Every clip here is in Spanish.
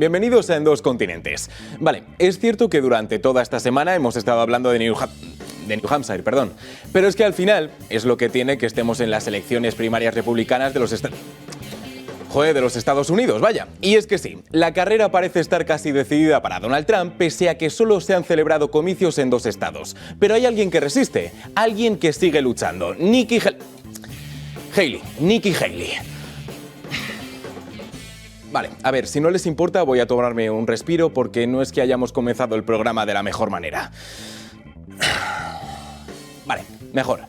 bienvenidos a En Dos Continentes. Vale, es cierto que durante toda esta semana hemos estado hablando de New Hampshire, pero es que al final es lo que tiene que estemos en las elecciones primarias republicanas de los Estados Unidos, vaya. Y es que sí, la carrera parece estar casi decidida para Donald Trump, pese a que solo se han celebrado comicios en 2 estados. Pero hay alguien que resiste, alguien que sigue luchando. Nikki Haley. Vale, a ver, si no les importa voy a tomarme un respiro porque no es que hayamos comenzado el programa de la mejor manera. Vale, mejor.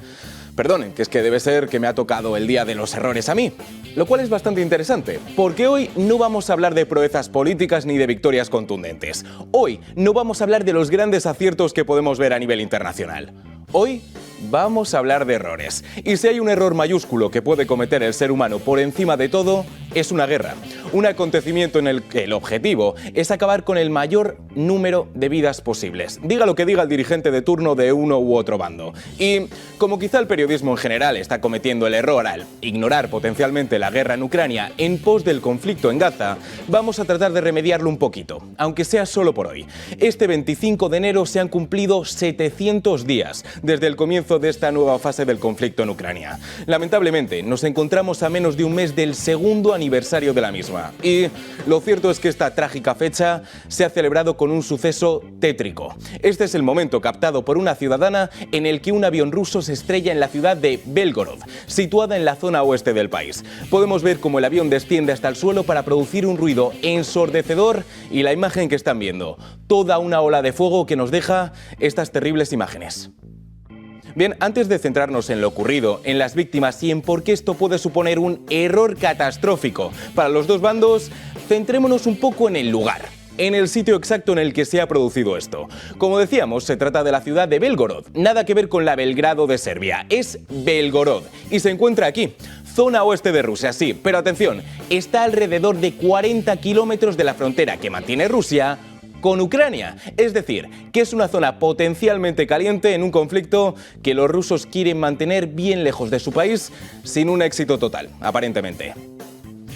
Perdonen, que es que debe ser que me ha tocado el día de los errores a mí. Lo cual es bastante interesante, porque hoy no vamos a hablar de proezas políticas ni de victorias contundentes. Hoy no vamos a hablar de los grandes aciertos que podemos ver a nivel internacional. Hoy vamos a hablar de errores. Y si hay un error mayúsculo que puede cometer el ser humano por encima de todo, es una guerra. Un acontecimiento en el que el objetivo es acabar con el mayor número de vidas posibles. Diga lo que diga el dirigente de turno de uno u otro bando. Y como quizá el periodismo en general está cometiendo el error al ignorar potencialmente la guerra en Ucrania en pos del conflicto en Gaza, vamos a tratar de remediarlo un poquito, aunque sea solo por hoy. Este 25 de enero se han cumplido 700 días desde el comienzo de esta nueva fase del conflicto en Ucrania. Lamentablemente, nos encontramos a menos de un mes del segundo aniversario de la misma. Y lo cierto es que esta trágica fecha se ha celebrado con un suceso tétrico. Este es el momento captado por una ciudadana en el que un avión ruso se estrella en la ciudad de Belgorod, situada en la zona oeste del país. Podemos ver cómo el avión desciende hasta el suelo para producir un ruido ensordecedor y la imagen que están viendo, toda una ola de fuego que nos deja estas terribles imágenes. Bien, antes de centrarnos en lo ocurrido, en las víctimas y en por qué esto puede suponer un error catastrófico para los dos bandos, centrémonos un poco en el lugar, en el sitio exacto en el que se ha producido esto. Como decíamos, se trata de la ciudad de Belgorod, nada que ver con la Belgrado de Serbia, es Belgorod y se encuentra aquí. Zona oeste de Rusia, sí, pero atención, está alrededor de 40 kilómetros de la frontera que mantiene Rusia con Ucrania, es decir, que es una zona potencialmente caliente en un conflicto que los rusos quieren mantener bien lejos de su país sin un éxito total, aparentemente.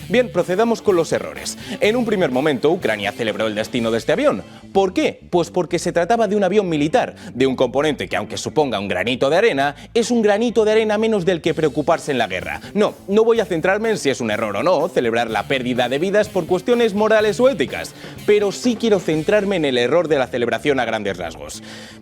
Bien, procedamos con los errores. En un primer momento, Ucrania celebró el destino de este avión. ¿Por qué? Pues porque se trataba de un avión militar, de un componente que, aunque suponga un granito de arena, es un granito de arena menos del que preocuparse en la guerra. No voy a centrarme en si es un error o no celebrar la pérdida de vidas por cuestiones morales o éticas, pero sí quiero centrarme en el error de la celebración a grandes rasgos.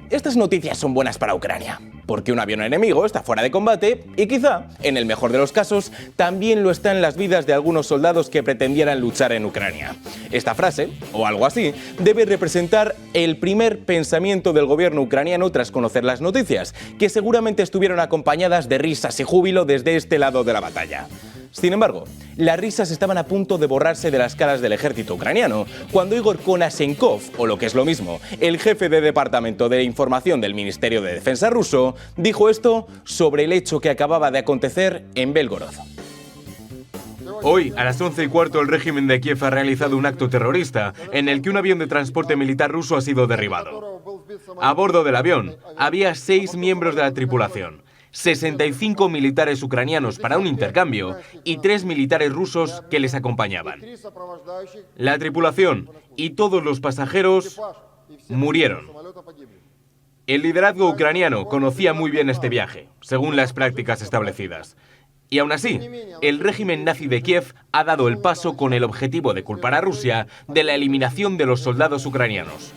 Estas noticias son buenas para Ucrania, porque un avión enemigo está fuera de combate y quizá, en el mejor de los casos, también lo están las vidas de algunos soldados que pretendieran luchar en Ucrania. Esta frase, o algo así, debe representar el primer pensamiento del gobierno ucraniano tras conocer las noticias, que seguramente estuvieron acompañadas de risas y júbilo desde este lado de la batalla. Sin embargo, las risas estaban a punto de borrarse de las caras del ejército ucraniano, cuando Igor Konashenkov, o lo que es lo mismo, el jefe de Departamento de Información del Ministerio de Defensa ruso, dijo esto sobre el hecho que acababa de acontecer en Belgorod. Hoy, a las 11:15, el régimen de Kiev ha realizado un acto terrorista en el que un avión de transporte militar ruso ha sido derribado. A bordo del avión había 6 miembros de la tripulación, 65 militares ucranianos para un intercambio y 3 militares rusos que les acompañaban. La tripulación y todos los pasajeros murieron. El liderazgo ucraniano conocía muy bien este viaje, según las prácticas establecidas. Y aún así, el régimen nazi de Kiev ha dado el paso con el objetivo de culpar a Rusia de la eliminación de los soldados ucranianos.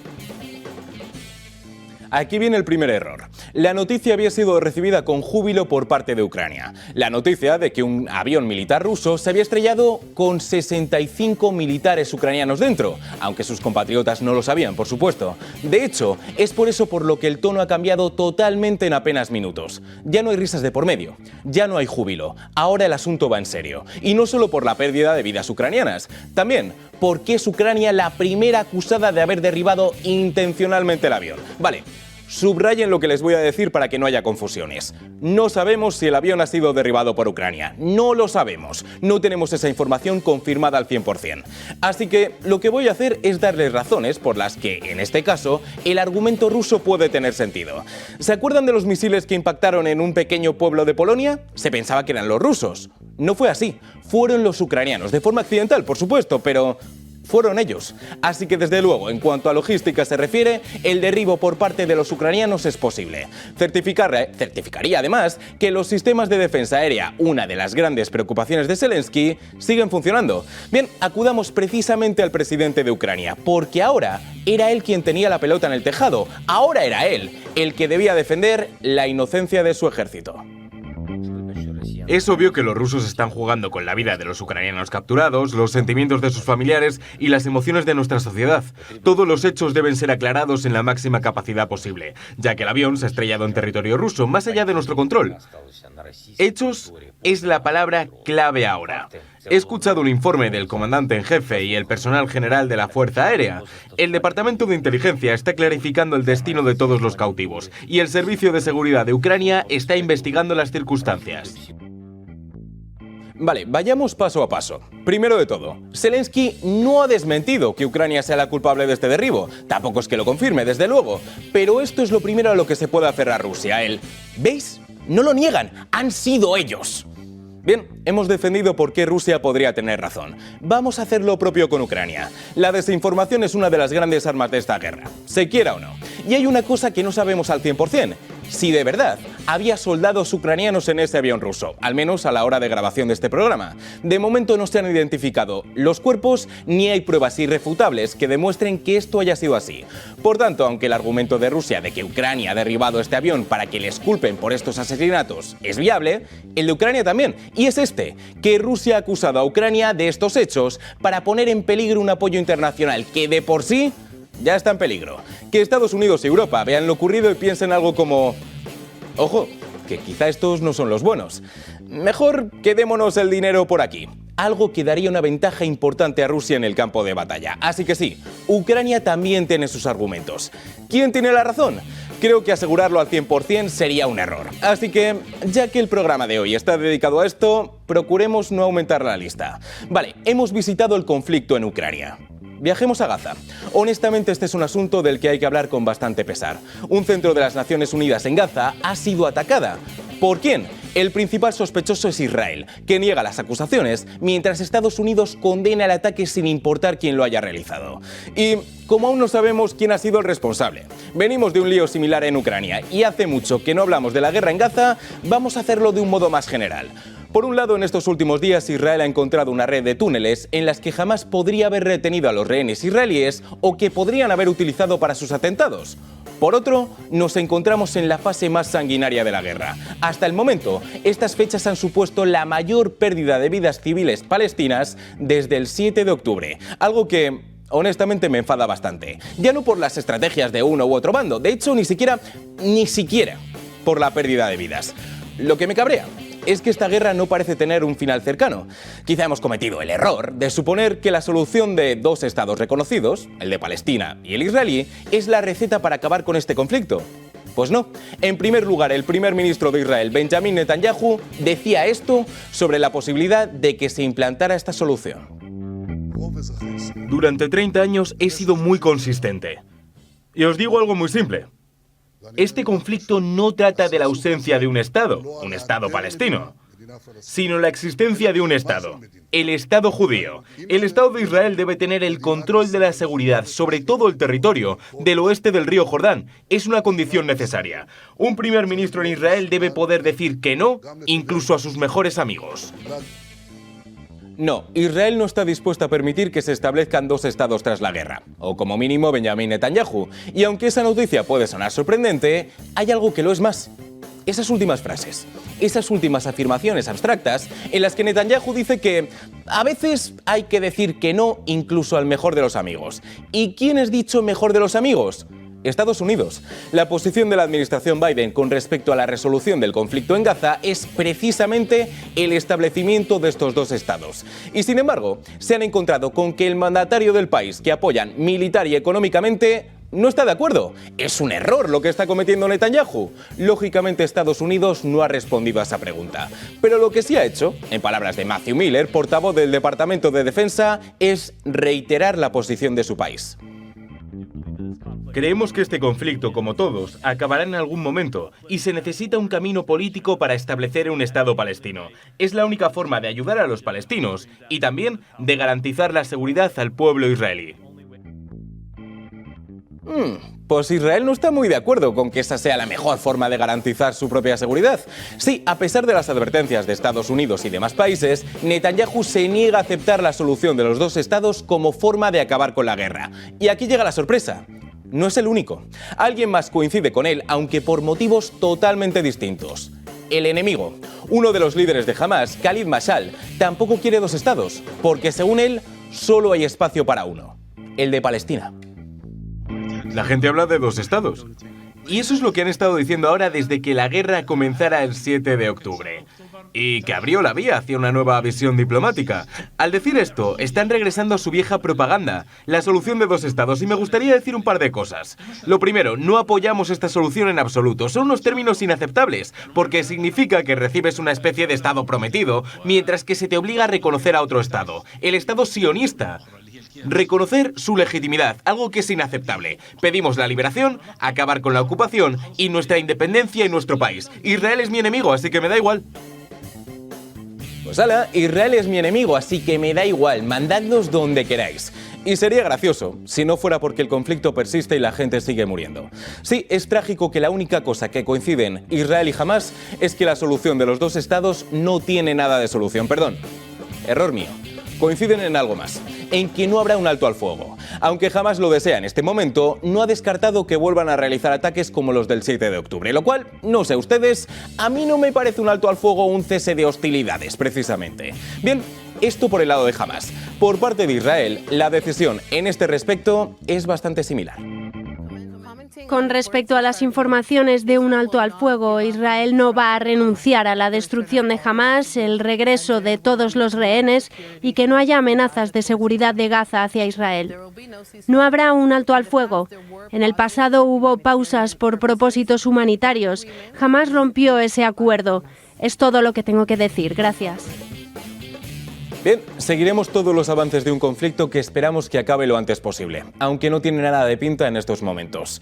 Aquí viene el primer error. La noticia había sido recibida con júbilo por parte de Ucrania. La noticia de que un avión militar ruso se había estrellado con 65 militares ucranianos dentro, aunque sus compatriotas no lo sabían, por supuesto. De hecho, es por eso por lo que el tono ha cambiado totalmente en apenas minutos. Ya no hay risas de por medio, ya no hay júbilo. Ahora el asunto va en serio. Y no solo por la pérdida de vidas ucranianas, también porque es Ucrania la primera acusada de haber derribado intencionalmente el avión. Vale. Subrayen lo que les voy a decir para que no haya confusiones. No sabemos si el avión ha sido derribado por Ucrania. No lo sabemos. No tenemos esa información confirmada al 100%. Así que lo que voy a hacer es darles razones por las que, en este caso, el argumento ruso puede tener sentido. ¿Se acuerdan de los misiles que impactaron en un pequeño pueblo de Polonia? Se pensaba que eran los rusos. No fue así. Fueron los ucranianos, de forma accidental, por supuesto, pero fueron ellos. Así que desde luego, en cuanto a logística se refiere, el derribo por parte de los ucranianos es posible. Certificaría además que los sistemas de defensa aérea, una de las grandes preocupaciones de Zelensky, siguen funcionando. Bien, acudamos precisamente al presidente de Ucrania, porque ahora era él quien tenía la pelota en el tejado. Ahora era él el que debía defender la inocencia de su ejército. Es obvio que los rusos están jugando con la vida de los ucranianos capturados, los sentimientos de sus familiares y las emociones de nuestra sociedad. Todos los hechos deben ser aclarados en la máxima capacidad posible, ya que el avión se ha estrellado en territorio ruso, más allá de nuestro control. Hechos es la palabra clave ahora. He escuchado un informe del comandante en jefe y el personal general de la Fuerza Aérea. El Departamento de Inteligencia está clarificando el destino de todos los cautivos y el Servicio de Seguridad de Ucrania está investigando las circunstancias. Vale, vayamos paso a paso. Primero de todo, Zelensky no ha desmentido que Ucrania sea la culpable de este derribo. Tampoco es que lo confirme, desde luego. Pero esto es lo primero a lo que se puede aferrar Rusia. ¿Veis? No lo niegan, han sido ellos. Bien, hemos defendido por qué Rusia podría tener razón. Vamos a hacer lo propio con Ucrania. La desinformación es una de las grandes armas de esta guerra, se quiera o no. Y hay una cosa que no sabemos al 100%. Si de verdad había soldados ucranianos en ese avión ruso, al menos a la hora de grabación de este programa. De momento no se han identificado los cuerpos ni hay pruebas irrefutables que demuestren que esto haya sido así. Por tanto, aunque el argumento de Rusia de que Ucrania ha derribado este avión para que les culpen por estos asesinatos es viable, el de Ucrania también. Y es este, que Rusia ha acusado a Ucrania de estos hechos para poner en peligro un apoyo internacional que de por sí ya está en peligro. Que Estados Unidos y Europa vean lo ocurrido y piensen algo como: ojo, que quizá estos no son los buenos. Mejor quedémonos el dinero por aquí. Algo que daría una ventaja importante a Rusia en el campo de batalla. Así que sí, Ucrania también tiene sus argumentos. ¿Quién tiene la razón? Creo que asegurarlo al 100% sería un error. Así que, ya que el programa de hoy está dedicado a esto, procuremos no aumentar la lista. Vale, hemos visitado el conflicto en Ucrania. Viajemos a Gaza. Honestamente, este es un asunto del que hay que hablar con bastante pesar. Un centro de las Naciones Unidas en Gaza ha sido atacada. ¿Por quién? El principal sospechoso es Israel, que niega las acusaciones, mientras Estados Unidos condena el ataque sin importar quién lo haya realizado. Y como aún no sabemos quién ha sido el responsable, venimos de un lío similar en Ucrania y hace mucho que no hablamos de la guerra en Gaza, vamos a hacerlo de un modo más general. Por un lado, en estos últimos días Israel ha encontrado una red de túneles en las que jamás podría haber retenido a los rehenes israelíes o que podrían haber utilizado para sus atentados. Por otro, nos encontramos en la fase más sanguinaria de la guerra. Hasta el momento, estas fechas han supuesto la mayor pérdida de vidas civiles palestinas desde el 7 de octubre, algo que honestamente me enfada bastante. Ya no por las estrategias de uno u otro bando, de hecho ni siquiera por la pérdida de vidas. Lo que me cabrea es que esta guerra no parece tener un final cercano. Quizá hemos cometido el error de suponer que la solución de dos estados reconocidos, el de Palestina y el israelí, es la receta para acabar con este conflicto. Pues no. En primer lugar, el primer ministro de Israel, Benjamin Netanyahu, decía esto sobre la posibilidad de que se implantara esta solución. Durante 30 años he sido muy consistente. Y os digo algo muy simple. Este conflicto no trata de la ausencia de un Estado palestino, sino la existencia de un Estado, el Estado judío. El Estado de Israel debe tener el control de la seguridad sobre todo el territorio del oeste del río Jordán. Es una condición necesaria. Un primer ministro en Israel debe poder decir que no, incluso a sus mejores amigos. No, Israel no está dispuesto a permitir que se establezcan dos estados tras la guerra, o como mínimo Benjamin Netanyahu. Y aunque esa noticia puede sonar sorprendente, hay algo que lo es más. Esas últimas frases, esas últimas afirmaciones abstractas en las que Netanyahu dice que a veces hay que decir que no incluso al mejor de los amigos. ¿Y quién es dicho mejor de los amigos? Estados Unidos. La posición de la administración Biden con respecto a la resolución del conflicto en Gaza es precisamente el establecimiento de estos dos estados. Y sin embargo, se han encontrado con que el mandatario del país que apoyan militar y económicamente no está de acuerdo. Es un error lo que está cometiendo Netanyahu. Lógicamente, Estados Unidos no ha respondido a esa pregunta. Pero lo que sí ha hecho, en palabras de Matthew Miller, portavoz del Departamento de Defensa, es reiterar la posición de su país. Creemos que este conflicto, como todos, acabará en algún momento y se necesita un camino político para establecer un Estado palestino. Es la única forma de ayudar a los palestinos y también de garantizar la seguridad al pueblo israelí. Pues Israel no está muy de acuerdo con que esa sea la mejor forma de garantizar su propia seguridad. Sí, a pesar de las advertencias de Estados Unidos y demás países, Netanyahu se niega a aceptar la solución de los dos estados como forma de acabar con la guerra. Y aquí llega la sorpresa. No es el único. Alguien más coincide con él, aunque por motivos totalmente distintos. El enemigo. Uno de los líderes de Hamás, Khalid Mashal, tampoco quiere dos estados, porque según él, solo hay espacio para uno. El de Palestina. La gente habla de dos estados. Y eso es lo que han estado diciendo ahora desde que la guerra comenzara el 7 de octubre. Y que abrió la vía hacia una nueva visión diplomática. Al decir esto, están regresando a su vieja propaganda, la solución de dos estados, y me gustaría decir un par de cosas. Lo primero, no apoyamos esta solución en absoluto, son unos términos inaceptables, porque significa que recibes una especie de estado prometido, mientras que se te obliga a reconocer a otro estado, el estado sionista. Reconocer su legitimidad, algo que es inaceptable. Pedimos la liberación, acabar con la ocupación y nuestra independencia en nuestro país. Israel es mi enemigo, así que me da igual. Pues ala, Israel es mi enemigo, así que me da igual, mandadnos donde queráis. Y sería gracioso, si no fuera porque el conflicto persiste y la gente sigue muriendo. Sí, es trágico que la única cosa que coinciden Israel y Hamás es que la solución de los dos estados no tiene nada de solución. Perdón, error mío. Coinciden en algo más, en que no habrá un alto al fuego. Aunque jamás lo desea en este momento, no ha descartado que vuelvan a realizar ataques como los del 7 de octubre, lo cual, no sé ustedes, a mí no me parece un alto al fuego o un cese de hostilidades, precisamente. Bien, esto por el lado de Hamás. Por parte de Israel, la decisión en este respecto es bastante similar. Con respecto a las informaciones de un alto al fuego, Israel no va a renunciar a la destrucción de Hamás, el regreso de todos los rehenes y que no haya amenazas de seguridad de Gaza hacia Israel. No habrá un alto al fuego. En el pasado hubo pausas por propósitos humanitarios. Hamás rompió ese acuerdo. Es todo lo que tengo que decir. Gracias. Bien, seguiremos todos los avances de un conflicto que esperamos que acabe lo antes posible, aunque no tiene nada de pinta en estos momentos.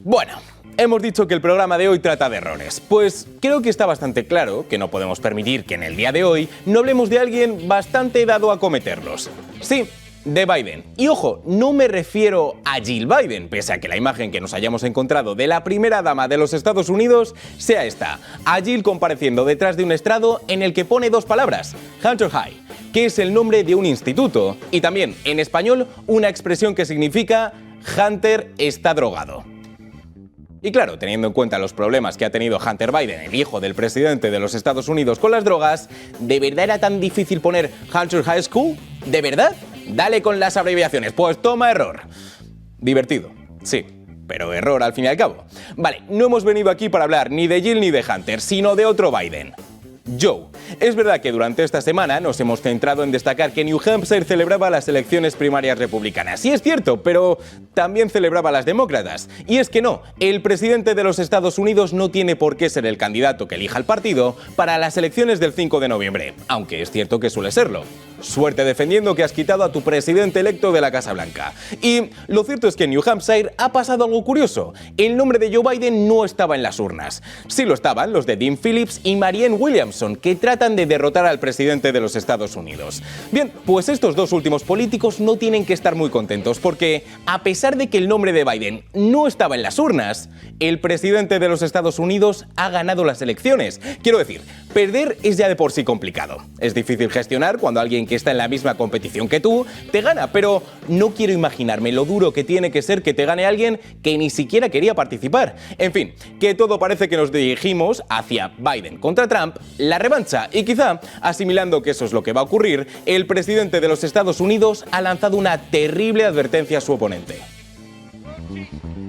Bueno, hemos dicho que el programa de hoy trata de errores, pues creo que está bastante claro que no podemos permitir que en el día de hoy no hablemos de alguien bastante dado a cometerlos. Sí, de Biden. Y ojo, no me refiero a Jill Biden, pese a que la imagen que nos hayamos encontrado de la primera dama de los Estados Unidos sea esta, a Jill compareciendo detrás de un estrado en el que pone dos palabras, Hunter High, que es el nombre de un instituto, y también, en español, una expresión que significa Hunter está drogado. Y claro, teniendo en cuenta los problemas que ha tenido Hunter Biden, el hijo del presidente de los Estados Unidos, con las drogas, ¿de verdad era tan difícil poner Hunter High School? ¿De verdad? Dale con las abreviaciones, pues toma error. Divertido, sí, pero error al fin y al cabo. Vale, no hemos venido aquí para hablar ni de Jill ni de Hunter, sino de otro Biden. Joe. Es verdad que durante esta semana nos hemos centrado en destacar que New Hampshire celebraba las elecciones primarias republicanas. Sí es cierto, pero también celebraba las demócratas. Y es que no, el presidente de los Estados Unidos no tiene por qué ser el candidato que elija el partido para las elecciones del 5 de noviembre, aunque es cierto que suele serlo. Suerte defendiendo que has quitado a tu presidente electo de la Casa Blanca. Y lo cierto es que en New Hampshire ha pasado algo curioso. El nombre de Joe Biden no estaba en las urnas. Sí lo estaban los de Dean Phillips y Marianne Williamson, que tratan de derrotar al presidente de los Estados Unidos. Bien, pues estos dos últimos políticos no tienen que estar muy contentos porque, a pesar de que el nombre de Biden no estaba en las urnas, el presidente de los Estados Unidos ha ganado las elecciones. Quiero decir, perder es ya de por sí complicado. Es difícil gestionar cuando alguien que está en la misma competición que tú te gana, pero no quiero imaginarme lo duro que tiene que ser que te gane alguien que ni siquiera quería participar. En fin, que todo parece que nos dirigimos hacia Biden contra Trump, la revancha, y quizá, asimilando que eso es lo que va a ocurrir, el presidente de los Estados Unidos ha lanzado una terrible advertencia a su oponente.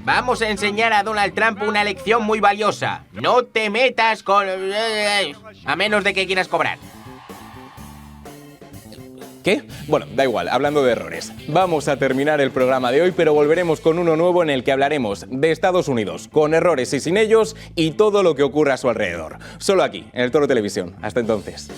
Vamos a enseñar a Donald Trump una lección muy valiosa. No te metas con... a menos de que quieras cobrar. ¿Qué? Bueno, da igual, hablando de errores. Vamos a terminar el programa de hoy, pero volveremos con uno nuevo en el que hablaremos de Estados Unidos, con errores y sin ellos, y todo lo que ocurre a su alrededor. Solo aquí, en El Toro Televisión. Hasta entonces.